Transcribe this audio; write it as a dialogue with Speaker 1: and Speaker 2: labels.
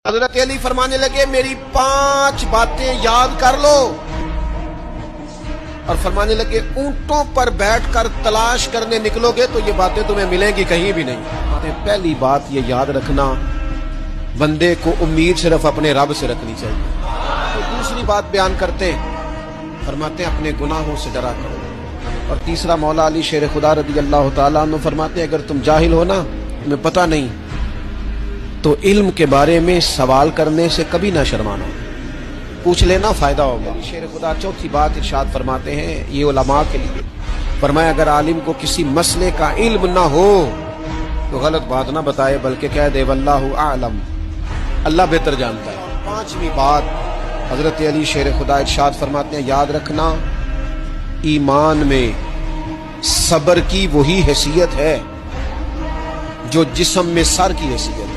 Speaker 1: हजरत अली फरमाने लगे मेरी 5 बातें याद कर लो और फरमाने लगे ऊंटों पर बैठकर तलाश करने निकलोगे तो ये बातें तुम्हें मिलेंगी कहीं भी नहीं। पहली बात ये याद रखना, बंदे को उम्मीद सिर्फ अपने रब से रखनी चाहिए। तो दूसरी बात बयान करते फरमाते अपने गुनाहों से डरा करो। और तीसरा मौला अली शेर खुदा रदी अल्लाह तआला अन्हु फरमाते अगर तुम जाहिल हो ना, तुम्हें पता नहीं, तो इल्म के बारे में सवाल करने से कभी ना शर्माना, पूछ लेना, फायदा होगा। शेर खुदा चौथी बात इरशाद फरमाते हैं ये उलमा के लिए, फरमाया अगर आलिम को किसी मसले का इल्म ना हो तो गलत बात ना बताए बल्कि कह दे वल्लाहु आलम, अल्लाह बेहतर जानता है। पांचवी बात हजरत अली शेर खुदा इरशाद फरमाते हैं याद रखना, ईमान में सब्र की वही हैसियत है जो जिस्म में सर की हैसियत है।